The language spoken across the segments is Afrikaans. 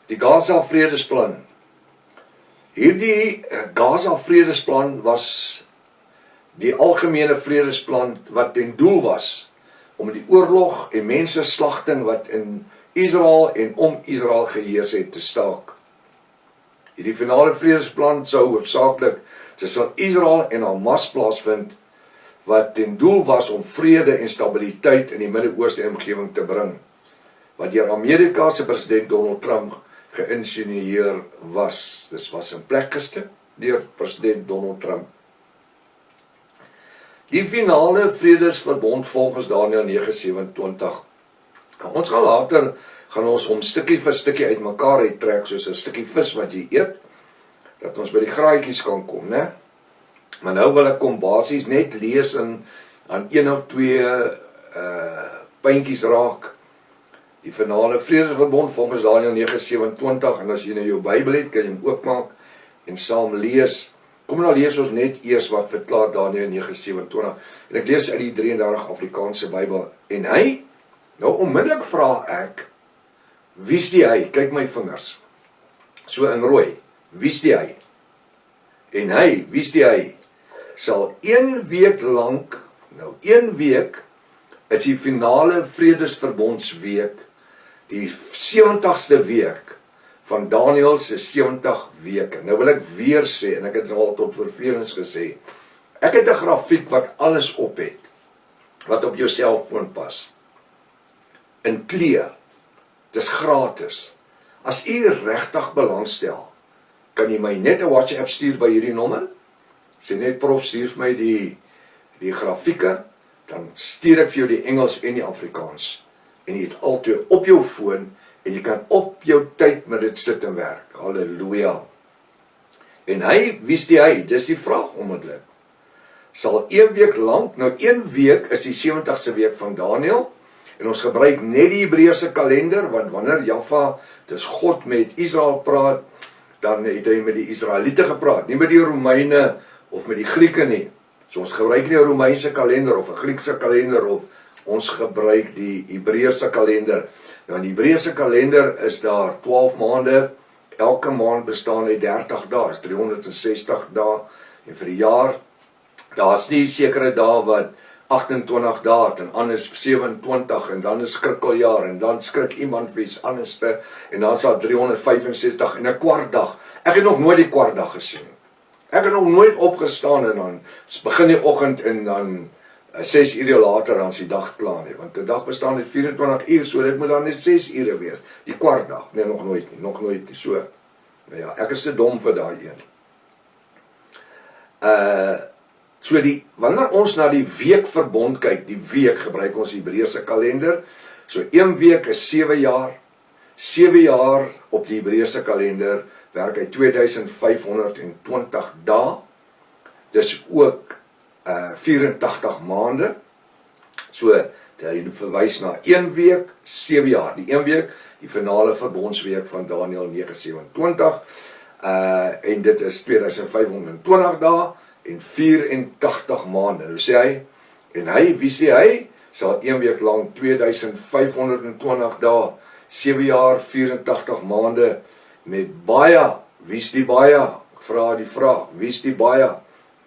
Die Gaza Vredesplan. Hierdie Gaza Vredesplan was die algemene vredesplan wat ten doel was om die oorlog en mensenslagting wat in Israel en om Israel geheers het te staak. Hierdie finale vredesplan sou hoofsaaklik tussen Israel en Hamas plaasvind, wat ten doel was om vrede en stabiliteit in die Midde-Ooste omgewing te bring, wat deur Amerika se president Donald Trump geïnisieer was. Dis was in plek gestel deur president Donald Trump. Die finale vredesverbond volgens Daniël 9:27. Ons gaan later om stukkie vir stukkie uitmekaar uittrek, soos 'n stukkie vis wat jy eet, dat ons by die graadjies kan kom, né? Maar nou wil ek kom basies net lees aan een of twee puntjies raak. Die finale vredesverbond volgens Daniël 9:27, en as jy nou jou Bybel het, kan jy hom oopmaak en saam lees. Kom nou lees ons net eers wat verklaar Daniël 9:27. En ek lees uit die 33 Afrikaanse Bybel. En hy, nou onmiddellik vra ek, wie's die hy? Kyk my vingers. So in rooi. Wie's die hy? En hy, wie's die hy? Sal 1 week lank, nou 1 week, is die finale vredesverbondsweek, die 70ste week van Daniël se 70 weke. Nou wil ek weer sê, en ek het al tot vervelings gesê, ek het 'n grafiek wat alles op het, wat op jou selfoon pas, in kleur, dis gratis. As u regtig belangstel, kan jy my net 'n WhatsApp stuur by hierdie nommer, sê net prof stuur vir my die grafieke, dan stuur ek vir jou die Engels en die Afrikaans, en jy het altyd op jou foon, en jy kan op jou tyd met dit sit en werk. Halleluja. En hy, wie's die hy? Dis die vraag onmiddellik. Sal 1 week lank, nou 1 week is die 70ste week van Daniël, en ons gebruik net die Hebreëse kalender, want wanneer Jahwe, dis God met Israel praat, dan het hy met die Israeliete gepraat, nie met die Romeine of met die Grieke nie. So ons gebruik nie 'n Romeinse kalender of 'n Griekse kalender, of ons gebruik die Hebreëse kalender. Nou in die Hebreëse kalender is daar 12 maande, elke maand bestaan uit 30 dae, is 360 dae, en vir die jaar, daar's nie sekere dae wat 28 dae het, en anders 27, en dan is skrikkeljaar, en dan skrik iemand vir iets anderste, en dan is daar 365, en 'n kwartdag. Ek het nog nooit die kwartdag gesien. Ek het nog nooit opgestaan, en dan begin die oggend, en dan 6 ure later, dan is die dag klaar nie, want die dag bestaan uit 24 uur, so dit moet dan net 6 ure wees, die kwartdag, nee, nog nooit nie, so, nou ja, ek is te dom vir daai een. So wanneer ons na die weekverbond kyk, die week gebruik ons die Hebreëse kalender, so 1 week is 7 jaar, 7 jaar op die Hebreëse kalender, werk hy 2520 dae, dis ook 84 maande, so hy verwys na 1 week, 7 jaar, die 1 week, die finale verbondsweek van Daniël 9:27, en dit is 2520 dae, en 84 maande, nou sê hy, en hy, wie sê hy, sal 1 week lang 2520 dae, 7 jaar, 84 maande, met baie, wie's die baie, ek vra die vraag, wie's die baie,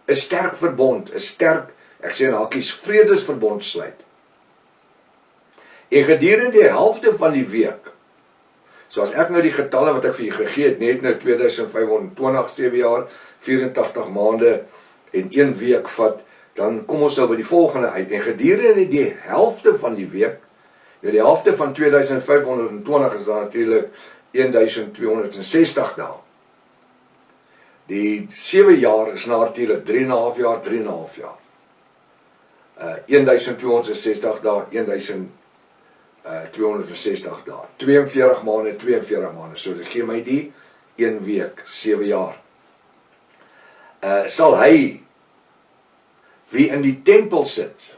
'n sterk verbond, 'n sterk, ek sê in hakies, vredesverbond sluit. En gedurende die helfte van die week, so as ek nou die getalle wat ek vir julle gegee het, net nou 2520, 7 jaar, 84 maande, en 1 week vat, dan kom ons nou by die volgende uit, en gedurende die helfte van die week, nou die helfte van 2520 is daar natuurlik 1260 dae. Die 7 jaar is natuurlik 3,5 jaar, 3,5 jaar. 1260 dae, 1260 dae. 42 maande, 42 maande. So dit gee my die 1 week, 7 jaar. Sal hy wie in die tempel sit,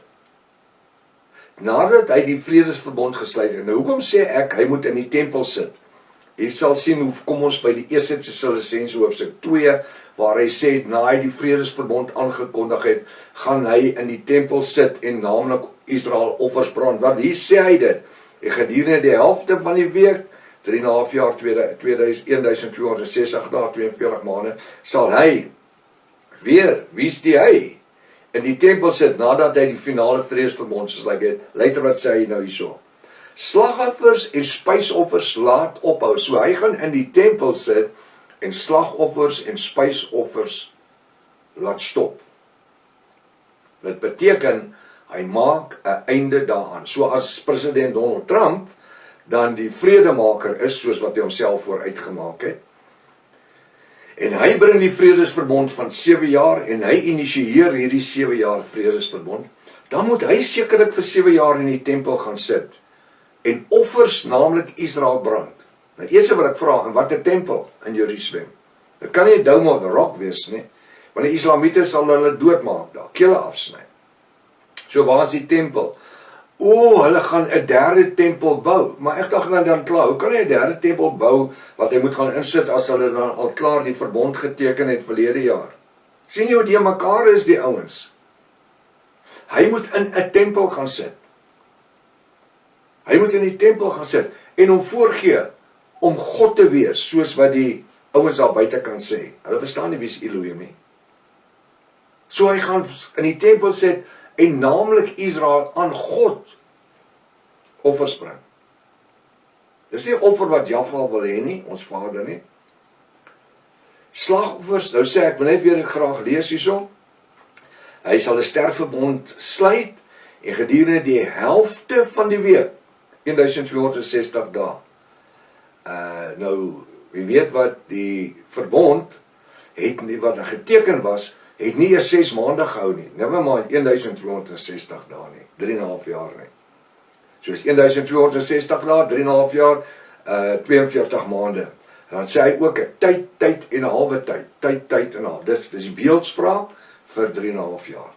nadat hy die vredesverbond gesluit het. Nou hoekom sê ek hy moet in die tempel sit? Jy sal sien hoe kom ons by die 1 Tessalonisense hoofstuk 2, waar hy sê, na hy die vredesverbond aangekondig het, gaan hy in die tempel sit en naamlik Israel offers brand. Want hier sê hy dit, en gedurende die helfte van die week, 3,5 jaar, 1260 dae, 42 maande, sal hy weer, wie's die hy? In die tempel sit, nadat hy die finale vredesverbond, soos like het, luister wat sê hy nou hierso. Slagoffers en spysoffers laat ophou. So hy gaan in die tempel sit en slagoffers en spysoffers laat stop. Dit beteken, hy maak 'n einde daaraan. So as president Donald Trump dan die vredemaker is, soos wat hy homself vooruitgemaak het, en hy bring die vredesverbond van 7 jaar, en hy initieer hierdie 7 jaar vredesverbond, dan moet hy sekerlik vir 7 jaar in die tempel gaan sit, en offers, naamlik Israel brand. Nou eers wil ek vra, in watter tempel in Jerusalem? Dit kan nie Dome of the Rock wees nie, want die Islamiete sal hulle doodmaak daar, kele afsny. So waar is die tempel? Hulle gaan 'n derde tempel bou. Maar ek dink dan klaar, hoe kan hy 'n derde tempel bou wat hy moet gaan insit as hulle dan al klaar die verbond geteken het verlede jaar? Sien jy hoe die mekaar is, die ouens? Hy moet in 'n tempel gaan sit. Hy moet in die tempel gaan sit en hom voorgee om God te wees, soos wat die ouens daar buite kan sê. Hulle verstaan nie wie is Elohim nie. So hy gaan in die tempel sit en naamlik Israel aan God offers bring. Dis nie offer wat Jahwe wil hê nie, ons Vader nie. Slagoffers, nou sê ek wil net weer graag lees hierso. Hy sal 'n sterfverbond sluit en gedurende die helfte van die week, 1260 dae. Nou, wie weet wat die verbond het nie wat geteken was, het nie eers 6 maande gehou nie. Never mind 1260 dae nie, 3,5 jaar nie. So is 1260 dae, 3,5 jaar, 42 maande. En dan sê hy ook 'n tyd en 'n halwe tyd. Tyd en 'n half. Dis die beeldspraak vir 3,5 jaar.